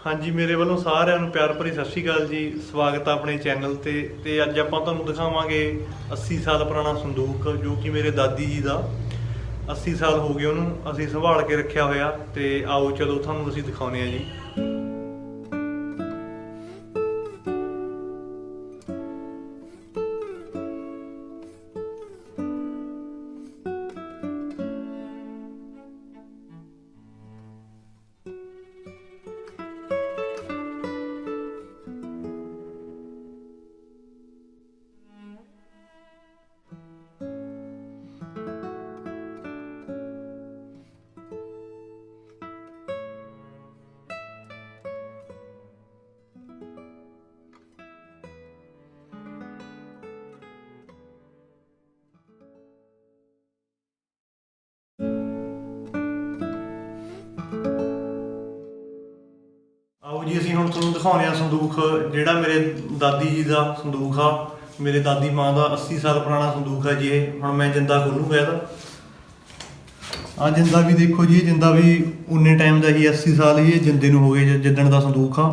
हाँ जी, मेरे वालों साਰਿਆਂ ਨੂੰ ਪਿਆਰ ਭਰੀ ਸਤਿ ਸ਼੍ਰੀ ਅਕਾਲ ਜੀ। ਸਵਾਗਤ ਹੈ ਆਪਣੇ ਚੈਨਲ ਤੇ ਅੱਜ ਆਪਾਂ ਤੁਹਾਨੂੰ ਦਿਖਾਵਾਂਗੇ 80 ਸਾਲ ਪੁਰਾਣਾ ਸੰਦੂਕ ਜੋ ਕਿ ਮੇਰੇ ਦਾਦੀ ਜੀ ਦਾ 80 ਸਾਲ ਹੋ ਗਏ ਉਹਨੂੰ ਅਸੀਂ ਸੰਭਾਲ ਕੇ ਰੱਖਿਆ ਹੋਇਆ। ਤੇ ਆਓ ਚਲੋ ਤੁਹਾਨੂੰ ਅਸੀਂ ਦਿਖਾਉਂਦੇ ਹਾਂ ਜੀ। ਆਓ ਜੀ ਅਸੀਂ ਹੁਣ ਤੁਹਾਨੂੰ ਦਿਖਾਉਂਦੇ ਹਾਂ ਸੰਦੂਕ ਜਿਹੜਾ ਮੇਰੇ ਦਾਦੀ ਜੀ ਦਾ ਸੰਦੂਕ ਆ। ਮੇਰੇ ਦਾਦੀ ਮਾਂ ਦਾ 80 ਸਾਲ ਪੁਰਾਣਾ ਸੰਦੂਕ ਹੈ ਜੀ। ਇਹ ਹੁਣ ਮੈਂ ਜਿੰਦਾ ਖੋਲੂੰਗਾ ਇਹਦਾ। ਆ ਜਿੰਦਾ ਵੀ ਦੇਖੋ ਜੀ, ਇਹ ਜਿੰਦਾ ਵੀ ਉਨੇ ਟਾਈਮ ਦਾ ਹੀ 80 ਸਾਲ ਹੀ ਇਹ ਜਿੰਦੇ ਨੂੰ ਹੋ ਗਏ ਜਿੱਦਣ ਦਾ ਸੰਦੂਕ ਆ।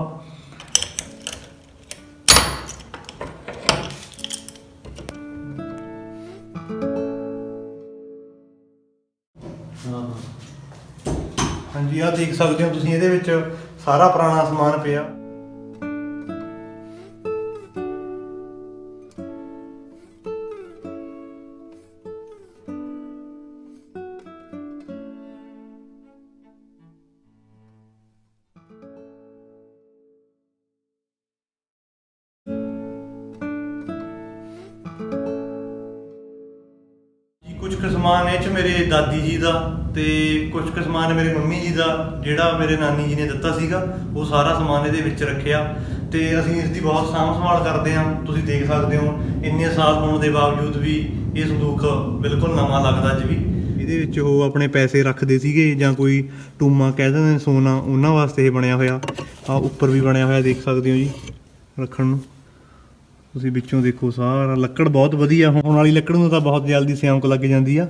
ਹਾਂਜੀ, ਆਹ ਦੇਖ ਸਕਦੇ ਹੋ ਤੁਸੀਂ, ਇਹਦੇ ਵਿੱਚ ਸਾਰਾ ਪੁਰਾਣਾ ਸਮਾਨ ਪਿਆ। ਕੁਝ ਕੁ ਸਮਾਨ ਇਹ 'ਚ ਮੇਰੇ ਦਾਦੀ ਜੀ ਦਾ ਤੇ ਕੁਝ ਕੁ ਸਮਾਨ ਮੇਰੇ ਮੰਮੀ ਜੀ ਦਾ ਜਿਹੜਾ ਮੇਰੇ ਨਾਨੀ ਜੀ ਨੇ ਦਿੱਤਾ ਸੀਗਾ। ਉਹ ਸਾਰਾ ਸਮਾਨ ਇਹਦੇ ਵਿੱਚ ਰੱਖਿਆ ਤੇ ਅਸੀਂ ਇਸ ਦੀ ਬਹੁਤ ਸਾਂਭ ਸੰਭਾਲ ਕਰਦੇ ਹਾਂ। ਤੁਸੀਂ ਦੇਖ ਸਕਦੇ ਹੋ ਇੰਨੇ ਸਾਲ ਹੋਣ ਦੇ ਬਾਵਜੂਦ ਵੀ ਇਹ ਸੰਦੂਕ ਬਿਲਕੁਲ ਨਵਾਂ ਲੱਗਦਾ ਅੱਜ ਵੀ। ਇਹਦੇ ਵਿੱਚ ਉਹ ਆਪਣੇ ਪੈਸੇ ਰੱਖਦੇ ਸੀਗੇ ਜਾਂ ਕੋਈ ਟੂਮਾ ਕਹਿ ਦਿੰਦੇ ਨੇ, ਸੋਨਾ, ਉਹਨਾਂ ਵਾਸਤੇ ਇਹ ਬਣਿਆ ਹੋਇਆ। ਆ ਉੱਪਰ ਵੀ ਬਣਿਆ ਹੋਇਆ ਦੇਖ ਸਕਦੇ ਹੋ ਜੀ ਰੱਖਣ ਨੂੰ। ਤੁਸੀਂ ਵਿੱਚੋਂ ਦੇਖੋ ਸਾਰਾ ਲੱਕੜ ਬਹੁਤ ਵਧੀਆ। ਹੁਣ ਵਾਲੀ ਲੱਕੜ ਨੂੰ ਤਾਂ ਬਹੁਤ ਜਲਦੀ ਸਿਆਂਕ ਲੱਗ ਜਾਂਦੀ ਆ।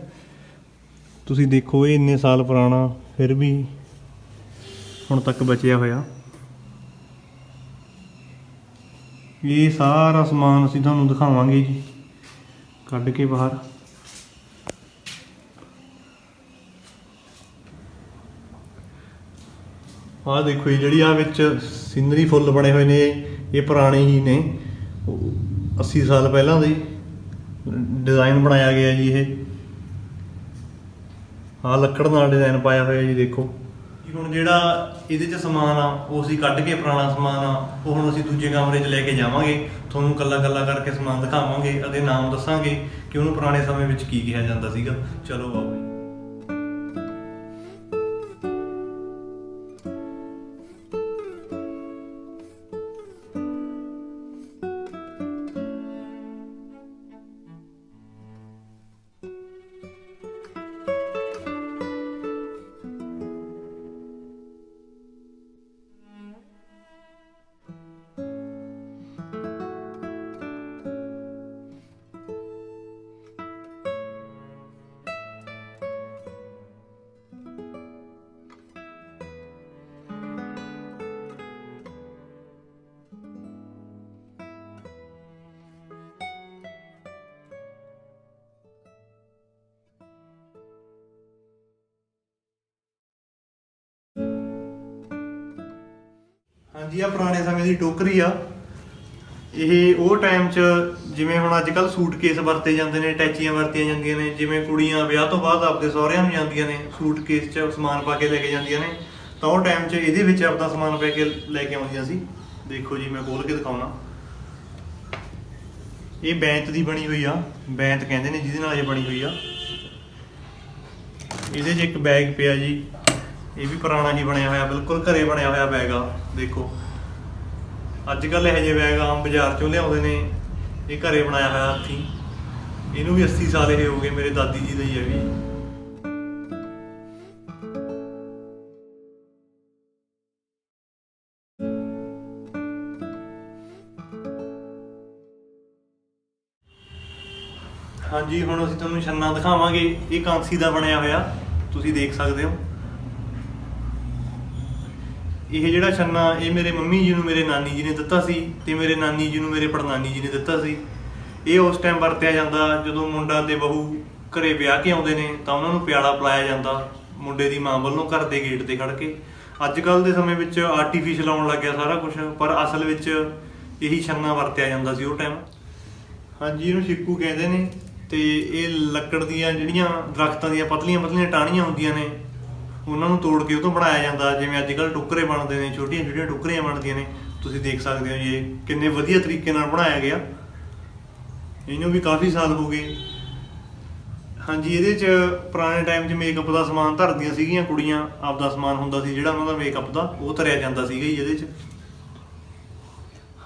ਤੁਸੀਂ ਦੇਖੋ ਇਹ ਇੰਨੇ ਸਾਲ ਪੁਰਾਣਾ ਫਿਰ ਵੀ ਹੁਣ ਤੱਕ ਬਚਿਆ ਹੋਇਆ। ਇਹ ਸਾਰਾ ਸਮਾਨ ਅਸੀਂ ਤੁਹਾਨੂੰ ਦਿਖਾਵਾਂਗੇ ਜੀ ਕੱਢ ਕੇ ਬਾਹਰ। ਆਹ ਦੇਖੋ ਜੀ, ਜਿਹੜੀ ਆ ਵਿੱਚ ਸੀਨਰੀ ਫੁੱਲ ਬਣੇ ਹੋਏ ਨੇ ਇਹ ਪੁਰਾਣੇ ਹੀ ਨੇ। 80 ਸਾਲ ਪਹਿਲਾਂ ਦੇ ਡਿਜ਼ਾਈਨ ਬਣਾਇਆ ਗਿਆ ਜੀ। ਇਹ ਆਹ ਲੱਕੜ ਨਾਲ ਡਿਜ਼ਾਈਨ ਪਾਇਆ ਹੋਇਆ ਜੀ ਦੇਖੋ। ਹੁਣ ਜਿਹੜਾ ਇਹਦੇ 'ਚ ਸਮਾਨ ਆ ਉਹ ਅਸੀਂ ਕੱਢ ਕੇ, ਪੁਰਾਣਾ ਸਮਾਨ ਆ ਉਹ ਹੁਣ ਅਸੀਂ ਦੂਜੇ ਕਮਰੇ 'ਚ ਲੈ ਕੇ ਜਾਵਾਂਗੇ। ਤੁਹਾਨੂੰ ਕੱਲਾ ਕੱਲਾ ਕਰਕੇ ਸਮਾਨ ਦਿਖਾਵਾਂਗੇ ਅਤੇ ਨਾਮ ਦੱਸਾਂਗੇ ਕਿ ਉਹਨੂੰ ਪੁਰਾਣੇ ਸਮੇਂ ਵਿੱਚ ਕੀ ਕਿਹਾ ਜਾਂਦਾ ਸੀਗਾ। ਚਲੋ ਆਓ ਜੀ। ਹਾਂਜੀ, ਆ ਪੁਰਾਣੇ ਸਮੇਂ ਦੀ ਟੋਕਰੀ ਆ। ਇਹ ਉਹ ਟਾਈਮ 'ਚ ਜਿਵੇਂ ਹੁਣ ਅੱਜ ਕੱਲ੍ਹ ਸੂਟਕੇਸ ਵਰਤੇ ਜਾਂਦੇ ਨੇ, ਅਟੈਚੀਆਂ ਵਰਤੀਆਂ ਜਾਂਦੀਆਂ ਨੇ। ਜਿਵੇਂ ਕੁੜੀਆਂ ਵਿਆਹ ਤੋਂ ਬਾਅਦ ਆਪਦੇ ਸਹੁਰਿਆਂ ਨੂੰ ਜਾਂਦੀਆਂ ਨੇ, ਸੂਟਕੇਸ 'ਚ ਸਮਾਨ ਪਾ ਕੇ ਲੈ ਕੇ ਜਾਂਦੀਆਂ ਨੇ, ਤਾਂ ਉਹ ਟਾਈਮ 'ਚ ਇਹਦੇ ਵਿੱਚ ਆਪਦਾ ਸਮਾਨ ਪਾ ਕੇ ਲੈ ਕੇ ਆਉਂਦੀਆਂ ਸੀ। ਦੇਖੋ ਜੀ, ਮੈਂ ਖੋਲ੍ਹ ਕੇ ਦਿਖਾਉਣਾ। ਇਹ ਬੈਂਤ ਦੀ ਬਣੀ ਹੋਈ ਆ, ਬੈਂਤ ਕਹਿੰਦੇ ਨੇ ਜਿਹਦੇ ਨਾਲ ਇਹ ਬਣੀ ਹੋਈ ਆ। ਇਹਦੇ 'ਚ ਇੱਕ ਬੈਗ ਪਿਆ ਜੀ, ਇਹ ਵੀ ਪੁਰਾਣਾ ਹੀ ਬਣਿਆ ਹੋਇਆ, ਬਿਲਕੁਲ ਘਰੇ ਬਣਿਆ ਹੋਇਆ ਬੈਗ ਆ। ਦੇਖੋ ਅੱਜ ਕੱਲ੍ਹ ਇਹੋ ਜਿਹੇ ਬੈਗ ਆਮ ਬਾਜ਼ਾਰ 'ਚੋਂ ਲਿਆਉਂਦੇ ਨੇ, ਇਹ ਘਰੇ ਬਣਾਇਆ ਹੋਇਆ ਹੱਥੀਂ। ਇਹਨੂੰ ਵੀ 80 ਸਾਲ ਇਹ ਹੋ ਗਏ, ਮੇਰੇ ਦਾਦੀ ਜੀ ਦਾ ਹੀ ਹੈ ਵੀ। ਹਾਂਜੀ, ਹੁਣ ਅਸੀਂ ਤੁਹਾਨੂੰ ਛੰਨਾ ਦਿਖਾਵਾਂਗੇ। ਇਹ ਕਾਂਸੀ ਦਾ ਬਣਿਆ ਹੋਇਆ, ਤੁਸੀਂ ਦੇਖ ਸਕਦੇ ਹੋ। ਇਹ ਜਿਹੜਾ ਛੰਨਾ ਇਹ ਮੇਰੇ ਮੰਮੀ ਜੀ ਨੂੰ ਮੇਰੇ ਨਾਨੀ ਜੀ ਨੇ ਦਿੱਤਾ ਸੀ ਤੇ ਮੇਰੇ ਨਾਨੀ ਜੀ ਨੂੰ ਮੇਰੇ ਪੜਨਾਨੀ ਜੀ ਨੇ ਦਿੱਤਾ ਸੀ। ਇਹ ਉਸ ਟਾਈਮ ਵਰਤਿਆ ਜਾਂਦਾ ਜਦੋਂ ਮੁੰਡਾ ਤੇ ਬਹੂ ਘਰੇ ਵਿਆਹ ਕੇ ਆਉਂਦੇ ਨੇ ਤਾਂ ਉਹਨਾਂ ਨੂੰ ਪਿਆਲਾ ਪਿਲਾਇਆ ਜਾਂਦਾ ਮੁੰਡੇ ਦੀ ਮਾਂ ਵੱਲੋਂ ਘਰ ਦੇ ਗੇਟ ਤੇ ਖੜ ਕੇ। ਅੱਜ ਕੱਲ੍ਹ ਦੇ ਸਮੇਂ ਵਿੱਚ ਆਰਟੀਫਿਸ਼ਲ ਆਉਣ ਲੱਗ ਗਿਆ ਸਾਰਾ ਕੁਝ, ਪਰ ਅਸਲ ਵਿੱਚ ਇਹੀ ਛੰਨਾ ਵਰਤਿਆ ਜਾਂਦਾ ਸੀ ਉਹ ਟਾਈਮ। ਹਾਂਜੀ, ਇਹਨੂੰ ਛਿੱਕੂ ਕਹਿੰਦੇ ਨੇ ਤੇ ਇਹ ਲੱਕੜ ਦੀਆਂ ਜਿਹੜੀਆਂ ਦਰਖਤਾਂ ਦੀਆਂ ਪਤਲੀਆਂ ਪਤਲੀਆਂ ਟਾਹਣੀਆਂ ਹੁੰਦੀਆਂ ਨੇ ਉਹਨਾਂ ਨੂੰ ਤੋੜ ਕੇ ਉਹ ਤੋਂ ਬਣਾਇਆ ਜਾਂਦਾ। ਜਿਵੇਂ ਅੱਜ ਕੱਲ੍ਹ ਟੋਕਰੇ ਬਣਦੇ ਨੇ, ਛੋਟੀਆਂ ਛੋਟੀਆਂ ਟੋਕਰੀਆਂ ਬਣਦੀਆਂ ਨੇ, ਤੁਸੀਂ ਦੇਖ ਸਕਦੇ ਹੋ ਜੀ ਇਹ ਕਿੰਨੇ ਵਧੀਆ ਤਰੀਕੇ ਨਾਲ ਬਣਾਇਆ ਗਿਆ। ਇਹਨੂੰ ਵੀ ਕਾਫੀ ਸਾਲ ਹੋ ਗਏ। ਹਾਂਜੀ, ਇਹਦੇ 'ਚ ਪੁਰਾਣੇ ਟਾਈਮ 'ਚ ਮੇਕਅਪ ਦਾ ਸਮਾਨ ਧਰਦੀਆਂ ਸੀਗੀਆਂ ਕੁੜੀਆਂ, ਆਪਦਾ ਸਮਾਨ ਹੁੰਦਾ ਸੀ ਜਿਹੜਾ ਉਹਨਾਂ ਦਾ ਮੇਕਅਪ ਦਾ, ਉਹ ਧਰਿਆ ਜਾਂਦਾ ਸੀਗਾ ਜੀ ਇਹਦੇ 'ਚ।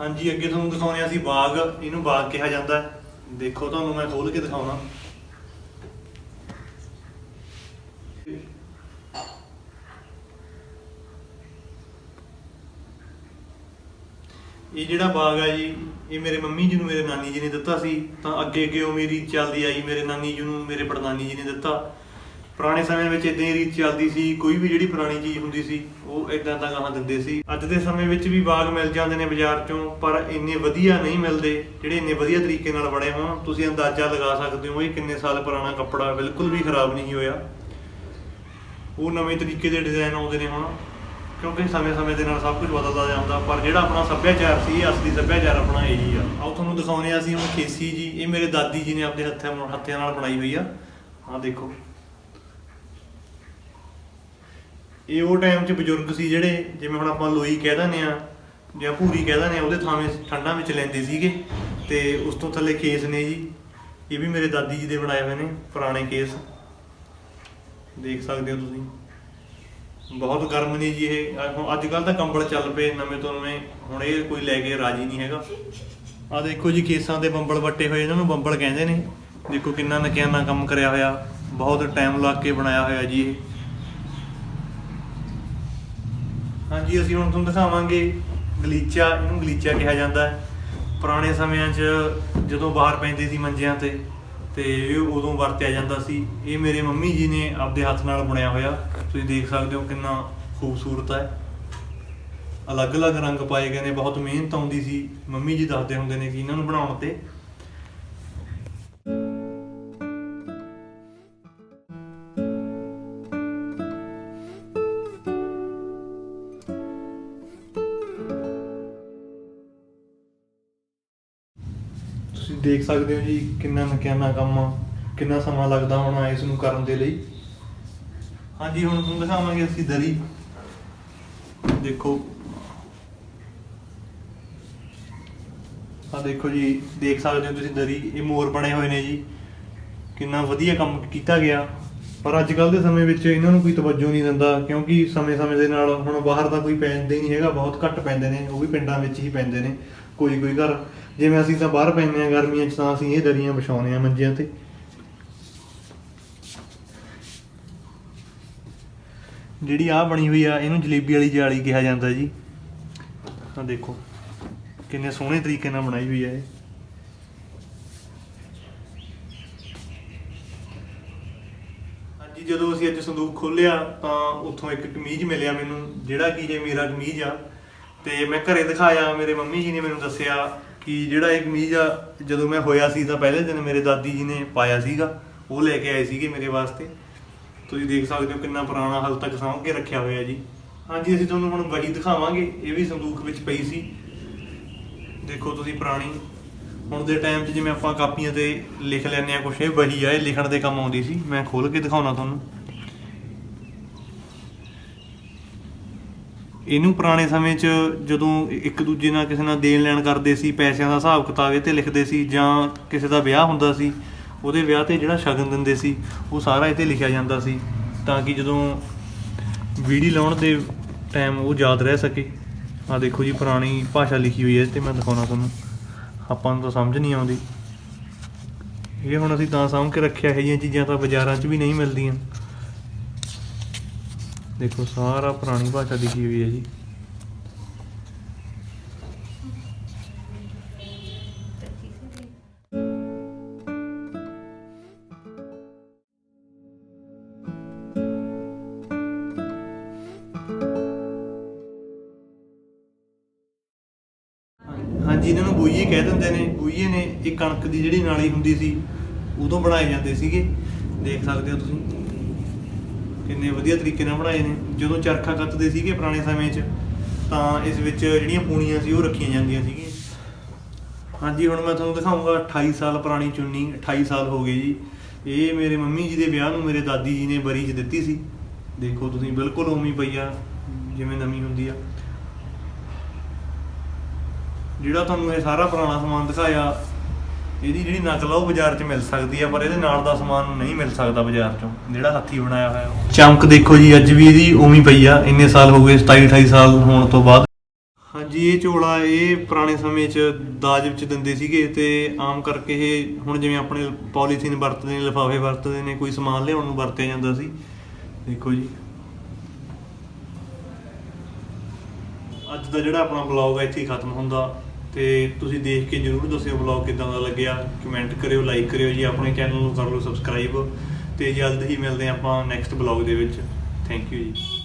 ਹਾਂਜੀ, ਅੱਗੇ ਤੁਹਾਨੂੰ ਦਿਖਾਉਂਦੇ ਹਾਂ ਅਸੀਂ ਬਾਗ। ਇਹਨੂੰ ਬਾਗ ਕਿਹਾ ਜਾਂਦਾ ਹੈ। ਦੇਖੋ ਤੁਹਾਨੂੰ ਮੈਂ ਖੋਲ ਕੇ ਦਿਖਾਉਣਾ। ਇਹ ਜਿਹੜਾ ਬਾਗ ਆ ਜੀ ਇਹ ਮੇਰੇ ਮੰਮੀ ਜੀ ਨੂੰ ਮੇਰੇ ਨਾਨੀ ਜੀ ਨੇ ਦਿੱਤਾ ਸੀ। ਤਾਂ ਅੱਗੇ ਅੱਗੇ ਉਹ ਮੇਰੀ ਚੱਲਦੀ ਆਈ, ਮੇਰੇ ਨਾਨੀ ਜੀ ਨੂੰ ਮੇਰੇ ਪੜਨਾਨੀ ਜੀ ਨੇ ਦਿੱਤਾ। ਪੁਰਾਣੇ ਸਮੇਂ ਵਿੱਚ ਇਦਾਂ ਹੀ ਰੀਤ ਚੱਲਦੀ ਸੀ, ਕੋਈ ਵੀ ਜਿਹੜੀ ਪੁਰਾਣੀ ਚੀਜ਼ ਹੁੰਦੀ ਸੀ ਉਹ ਇਦਾਂ ਦਾ ਗਾਹਾਂ ਦਿੰਦੇ ਸੀ। ਅੱਜ ਦੇ ਸਮੇਂ ਵਿੱਚ ਵੀ ਬਾਗ ਮਿਲ ਜਾਂਦੇ ਨੇ ਬਾਜ਼ਾਰ ਚੋਂ, ਪਰ ਇੰਨੇ ਵਧੀਆ ਨਹੀਂ ਮਿਲਦੇ ਜਿਹੜੇ ਇੰਨੇ ਵਧੀਆ ਤਰੀਕੇ ਨਾਲ ਬਣੇ ਹੋਣ। ਤੁਸੀਂ ਅੰਦਾਜ਼ਾ ਲਗਾ ਸਕਦੇ ਹੋ ਇਹ ਕਿੰਨੇ ਸਾਲ ਪੁਰਾਣਾ ਕੱਪੜਾ, ਬਿਲਕੁਲ ਵੀ ਖਰਾਬ ਨਹੀਂ ਹੋਇਆ। ਉਹ ਨਵੇਂ ਤਰੀਕੇ ਦੇ ਡਿਜ਼ਾਈਨ ਆਉਂਦੇ ਨੇ ਹੁਣ, ਕਿਉਂਕਿ ਸਮੇਂ ਦੇ ਨਾਲ ਸਭ ਕੁਝ ਬਦਲਦਾ ਜਾਂਦਾ। ਪਰ ਜਿਹੜਾ ਆਪਣਾ ਸੱਭਿਆਚਾਰ ਸੀ, ਇਹ ਅਸਲੀ ਸੱਭਿਆਚਾਰ ਆਪਣਾ ਇਹੀ ਆ। ਆਓ ਤੁਹਾਨੂੰ ਦਿਖਾਉਂਦੇ ਆ ਅਸੀਂ ਹੁਣ ਖੇਸੀ ਜੀ। ਇਹ ਮੇਰੇ ਦਾਦੀ ਜੀ ਨੇ ਆਪਣੇ ਹੱਥਾਂ ਨਾਲ ਬਣਾਈ ਹੋਈ ਆ। ਆਹ ਦੇਖੋ, ਇਹ ਉਹ ਟਾਈਮ 'ਚ ਬਜ਼ੁਰਗ ਸੀ ਜਿਹੜੇ, ਜਿਵੇਂ ਹੁਣ ਆਪਾਂ ਲੋਈ ਕਹਿ ਦਿੰਦੇ ਆ ਜਾਂ ਭੂਰੀ ਕਹਿ ਦਿੰਦੇ ਆ, ਉਹਦੇ ਥਾਵੇਂ ਠੰਡਾਂ ਵਿੱਚ ਲੈਂਦੇ ਸੀਗੇ। ਤੇ ਉਸ ਤੋਂ ਥੱਲੇ ਖੇਸ ਨੇ ਜੀ, ਇਹ ਵੀ ਮੇਰੇ ਦਾਦੀ ਜੀ ਦੇ ਬਣਾਏ ਹੋਏ ਨੇ ਪੁਰਾਣੇ ਕੇਸ, ਦੇਖ ਸਕਦੇ ਹੋ ਤੁਸੀਂ। ਬਹੁਤ ਗਰਮ ਨੇ ਜੀ ਇਹ। ਅੱਜ ਕੱਲ੍ਹ ਤਾਂ ਕੰਬਲ ਚੱਲ ਪਏ ਨਵੇਂ ਤੋਂ ਨਵੇਂ, ਹੁਣ ਇਹ ਕੋਈ ਲੈ ਕੇ ਰਾਜੀ ਨਹੀਂ ਹੈਗਾ। ਆਹ ਦੇਖੋ ਜੀ, ਕੇਸਾਂ ਦੇ ਬੰਬਲ ਵੱਟੇ ਹੋਏ, ਇਹਨਾਂ ਨੂੰ ਬੰਬਲ ਕਹਿੰਦੇ ਨੇ। ਦੇਖੋ ਕਿੰਨਾ ਨਕਿਆਨਾ ਕੰਮ ਕਰਿਆ ਹੋਇਆ, ਬਹੁਤ ਟਾਈਮ ਲਾ ਕੇ ਬਣਾਇਆ ਹੋਇਆ ਜੀ ਇਹ। ਹਾਂਜੀ, ਅਸੀਂ ਹੁਣ ਤੁਹਾਨੂੰ ਦਿਖਾਵਾਂਗੇ ਗਲੀਚਾ। ਇਹਨੂੰ ਗਲੀਚਾ ਕਿਹਾ ਜਾਂਦਾ ਹੈ। ਪੁਰਾਣੇ ਸਮਿਆਂ 'ਚ ਜਦੋਂ ਬਾਹਰ ਪੈਂਦੇ ਸੀ ਮੰਜਿਆਂ ਤੇ ਇਹ ਉਦੋਂ ਵਰਤਿਆ ਜਾਂਦਾ ਸੀ। ਇਹ ਮੇਰੇ ਮੰਮੀ ਜੀ ਨੇ ਆਪਦੇ ਹੱਥ ਨਾਲ ਬੁਣਿਆ ਹੋਇਆ, ਤੁਸੀਂ ਦੇਖ ਸਕਦੇ ਹੋ ਕਿੰਨਾ ਖੂਬਸੂਰਤ ਹੈ। ਅਲੱਗ-ਅਲੱਗ ਰੰਗ ਪਾਏ ਗਏ ਨੇ, ਬਹੁਤ ਮਿਹਨਤ ਆਉਂਦੀ ਸੀ। ਮੰਮੀ ਜੀ ਦੱਸਦੇ ਹੁੰਦੇ ਨੇ ਕਿ ਇਹਨਾਂ ਨੂੰ ਬਣਾਉਣ ਤੇ। ਤੁਸੀਂ ਦੇਖ ਸਕਦੇ ਹੋ ਜੀ ਕਿੰਨਾ ਨਕਿਆਨਾ ਕੰਮ ਆ, ਕਿੰਨਾ ਸਮਾਂ ਲੱਗਦਾ ਹੋਣਾ ਇਸ ਨੂੰ ਕਰਨ ਦੇ ਲਈ। ਹਾਂਜੀ, ਹੁਣ ਤੁਹਾਨੂੰ ਦਿਖਾਵਾਂਗੇ ਅਸੀਂ ਦਰੀ। ਦੇਖੋ, ਆਹ ਦੇਖੋ ਜੀ, ਦੇਖ ਸਕਦੇ ਹੋ ਤੁਸੀਂ ਦਰੀ। ਇਹ ਮੋਰ ਬਣੇ ਹੋਏ ਨੇ ਜੀ, ਕਿੰਨਾ ਵਧੀਆ ਕੰਮ ਕੀਤਾ ਗਿਆ। ਪਰ ਅੱਜ ਕੱਲ੍ਹ ਦੇ ਸਮੇਂ ਵਿੱਚ ਇਹਨਾਂ ਨੂੰ ਕੋਈ ਤਵੱਜੋ ਨਹੀਂ ਦਿੰਦਾ, ਕਿਉਂਕਿ ਸਮੇਂ ਦੇ ਨਾਲ ਹੁਣ ਬਾਹਰ ਤਾਂ ਕੋਈ ਪੈਂਦਾ ਹੀ ਨਹੀਂ ਹੈਗਾ, ਬਹੁਤ ਘੱਟ ਪੈਂਦੇ ਨੇ, ਉਹ ਵੀ ਪਿੰਡਾਂ ਵਿੱਚ ਹੀ ਪੈਂਦੇ ਨੇ ਕੋਈ ਘਰ। ਜਿਵੇਂ ਅਸੀਂ ਤਾਂ ਬਾਹਰ ਪੈਂਦੇ ਹਾਂ ਗਰਮੀਆਂ 'ਚ, ਤਾਂ ਅਸੀਂ ਇਹ ਦਰੀਆਂ ਵਿਛਾਉਂਦੇ ਹਾਂ ਮੰਜਿਆਂ ਤੇ। ਜਿਹੜੀ ਆਹ ਬਣੀ ਹੋਈ ਆ ਇਹਨੂੰ ਜਲੇਬੀ ਵਾਲੀ ਜਾਲੀ ਕਿਹਾ ਜਾਂਦਾ ਜੀ। ਆਹ ਦੇਖੋ ਕਿੰਨੇ ਸੋਹਣੇ ਤਰੀਕੇ ਨਾਲ ਬਣਾਈ ਹੋਈ ਹੈ ਇਹ। ਹਾਂਜੀ, ਜਦੋਂ ਅਸੀਂ ਅੱਜ ਸੰਦੂਕ ਖੋਲ੍ਹਿਆ ਤਾਂ ਉੱਥੋਂ ਇੱਕ ਕਮੀਜ਼ ਮਿਲਿਆ ਮੈਨੂੰ, ਜਿਹੜਾ ਕਿ ਇਹ ਮੇਰਾ ਕਮੀਜ਼ ਆ। ਤੇ ਮੈਂ ਘਰੇ ਦਿਖਾਇਆ, ਮੇਰੇ ਮੰਮੀ ਜੀ ਨੇ ਮੈਨੂੰ ਦੱਸਿਆ ਕਿ ਜਿਹੜਾ ਇਹ ਕਮੀਜ਼ ਆ ਜਦੋਂ ਮੈਂ ਹੋਇਆ ਸੀ ਤਾਂ ਪਹਿਲੇ ਦਿਨ ਮੇਰੇ ਦਾਦੀ ਜੀ ਨੇ ਪਾਇਆ ਸੀਗਾ, ਉਹ ਲੈ ਕੇ ਆਏ ਸੀਗੇ ਮੇਰੇ ਵਾਸਤੇ। ਤੁਸੀਂ ਦੇਖ ਸਕਦੇ ਹੋ ਕਿੰਨਾ ਪੁਰਾਣਾ ਹਾਲੇ ਤੱਕ ਸਾਂਭ ਕੇ ਰੱਖਿਆ ਹੋਇਆ ਜੀ। ਹਾਂਜੀ, ਅਸੀਂ ਤੁਹਾਨੂੰ ਹੁਣ ਵਹੀ ਦਿਖਾਵਾਂਗੇ। ਇਹ ਵੀ ਸੰਦੂਕ ਵਿੱਚ ਪਈ ਸੀ, ਦੇਖੋ ਤੁਸੀਂ, ਪੁਰਾਣੀ। ਹੁਣ ਦੇ ਟਾਈਮ 'ਚ ਜਿਵੇਂ ਆਪਾਂ ਕਾਪੀਆਂ ਤੇ ਲਿਖ ਲੈਂਦੇ ਹਾਂ ਕੁਛ, ਇਹ ਵਹੀ ਆ, ਇਹ ਲਿਖਣ ਦੇ ਕੰਮ ਆਉਂਦੀ ਸੀ। ਮੈਂ ਖੋਲ ਕੇ ਦਿਖਾਉਣਾ ਤੁਹਾਨੂੰ। ਇਹਨੂੰ ਪੁਰਾਣੇ ਸਮੇਂ 'ਚ ਜਦੋਂ ਇੱਕ ਦੂਜੇ ਨਾਲ ਕਿਸੇ ਨਾਲ ਦੇਣ ਲੈਣ ਕਰਦੇ ਸੀ, ਪੈਸਿਆਂ ਦਾ ਹਿਸਾਬ ਕਿਤਾਬ ਇਹ 'ਤੇ ਲਿਖਦੇ ਸੀ, ਜਾਂ ਕਿਸੇ ਦਾ ਵਿਆਹ ਹੁੰਦਾ ਸੀ ਉਹਦੇ ਵਿਆਹ 'ਤੇ ਜਿਹੜਾ ਸ਼ਗਨ ਦਿੰਦੇ ਸੀ ਉਹ ਸਾਰਾ ਇਹ 'ਤੇ ਲਿਖਿਆ ਜਾਂਦਾ ਸੀ, ਤਾਂ ਕਿ ਜਦੋਂ ਵੀੜੀ ਲਾਉਣ ਦੇ ਟਾਈਮ ਉਹ ਯਾਦ ਰਹਿ ਸਕੇ। ਆਹ ਦੇਖੋ ਜੀ, ਪੁਰਾਣੀ ਭਾਸ਼ਾ ਲਿਖੀ ਹੋਈ ਹੈ ਇਹ 'ਤੇ, ਮੈਂ ਦਿਖਾਉਣਾ ਤੁਹਾਨੂੰ। ਆਪਾਂ ਨੂੰ ਤਾਂ ਸਮਝ ਨਹੀਂ ਆਉਂਦੀ। ਇਹ ਹੁਣ ਅਸੀਂ ਤਾਂ ਸਾਂਭ ਕੇ ਰੱਖਿਆ, ਇਹੋ ਜਿਹੀਆਂ ਚੀਜ਼ਾਂ ਤਾਂ ਬਾਜ਼ਾਰਾਂ 'ਚ ਵੀ ਨਹੀਂ ਮਿਲਦੀਆਂ। ਦੇਖੋ ਸਾਰਾ ਪੁਰਾਣੀ ਭਾਸ਼ਾ ਲਿਖੀ ਹੋਈ ਹੈ ਜੀ। ਕਹਿ ਦਿੰਦੇ ਨੇ, ਬੂਈਏ ਨੇ। ਇਹ ਕਣਕ ਦੀ ਜਿਹੜੀ ਨਾਲੀ ਹੁੰਦੀ ਸੀ ਉਦੋਂ ਬਣਾਏ ਜਾਂਦੇ ਸੀਗੇ। ਦੇਖ ਸਕਦੇ ਹੋ ਤੁਸੀਂ ਕਿੰਨੇ ਵਧੀਆ ਤਰੀਕੇ ਨਾਲ ਬਣਾਏ ਨੇ। ਜਦੋਂ ਚਰਖਾ ਕੱਤਦੇ ਸੀਗੇ ਪੁਰਾਣੇ ਸਮੇਂ 'ਚ ਤਾਂ ਇਸ ਵਿੱਚ ਜਿਹੜੀਆਂ ਪੂਣੀਆਂ ਸੀ ਉਹ ਰੱਖੀਆਂ ਜਾਂਦੀਆਂ ਸੀਗੀਆਂ। ਹਾਂਜੀ, ਹੁਣ ਮੈਂ ਤੁਹਾਨੂੰ ਦਿਖਾਊਂਗਾ 28 ਸਾਲ ਪੁਰਾਣੀ ਚੁੰਨੀ। 28 ਸਾਲ ਹੋ ਗਏ ਜੀ। ਇਹ ਮੇਰੇ ਮੰਮੀ ਜੀ ਦੇ ਵਿਆਹ ਨੂੰ ਮੇਰੇ ਦਾਦੀ ਜੀ ਨੇ ਬਰੀ 'ਚ ਦਿੱਤੀ ਸੀ। ਦੇਖੋ ਤੁਸੀਂ, ਬਿਲਕੁਲ ਉਵੇਂ ਪਈ ਆ ਜਿਵੇਂ ਨਵੀਂ ਹੁੰਦੀ ਆ। ਜਿਹੜਾ ਤੁਹਾਨੂੰ ਇਹ ਸਾਰਾ ਪੁਰਾਣਾ ਸਮਾਨ ਦਿਖਾਇਆ, ਇਹਦੀ ਜਿਹੜੀ ਨਕਲ ਆ ਉਹ ਬਾਜ਼ਾਰ 'ਚ ਮਿਲ ਸਕਦੀ ਆ, ਪਰ ਇਹਦੇ ਨਾਲ ਦਾ ਸਮਾਨ ਨਹੀਂ ਮਿਲ ਸਕਦਾ ਬਾਜ਼ਾਰ 'ਚੋਂ, ਜਿਹੜਾ ਹੱਥੀਂ ਬਣਾਇਆ ਹੋਇਆ। ਚਮਕ ਦੇਖੋ ਜੀ, ਅੱਜ ਵੀ ਇਹਦੀ ਉਵੇਂ ਪਈ ਆ। ਇੰਨੇ ਸਾਲ ਹੋ ਗਏ, 27-28 ਸਾਲ ਹੋਣ ਤੋਂ ਬਾਅਦ। ਹਾਂਜੀ, ਇਹ ਝੋਲਾ ਇਹ ਪੁਰਾਣੇ ਸਮੇਂ 'ਚ ਦਾਜ ਵਿੱਚ ਦਿੰਦੇ ਸੀਗੇ ਤੇ ਆਮ ਕਰਕੇ ਇਹ ਹੁਣ ਜਿਵੇਂ ਆਪਣੇ ਪੋਲੀਥੀਨ ਵਰਤਦੇ ਨੇ, ਲਿਫਾਫੇ ਵਰਤਦੇ ਨੇ, ਕੋਈ ਸਮਾਨ ਲਿਆਉਣ ਨੂੰ ਵਰਤਿਆ ਜਾਂਦਾ ਸੀ। ਦੇਖੋ ਜੀ, ਅੱਜ ਦਾ ਜਿਹੜਾ ਆਪਣਾ ਬਲੌਗ ਹੈ ਇੱਥੇ ਹੀ ਖਤਮ ਹੁੰਦਾ। ਤੇ ਤੁਸੀਂ ਦੇਖ ਕੇ ਜ਼ਰੂਰ ਦੱਸਿਓ ਬਲੌਗ ਕਿੱਦਾਂ ਦਾ ਲੱਗਿਆ। ਕਮੈਂਟ ਕਰਿਓ, ਲਾਈਕ ਕਰਿਓ ਜੀ। ਆਪਣੇ ਚੈਨਲ ਨੂੰ ਕਰ ਲਓ ਸਬਸਕ੍ਰਾਈਬ। ਤੇ ਜਲਦ ਹੀ ਮਿਲਦੇ ਹਾਂ ਆਪਾਂ ਨੈਕਸਟ ਬਲੌਗ ਦੇ ਵਿੱਚ। ਥੈਂਕ ਯੂ ਜੀ।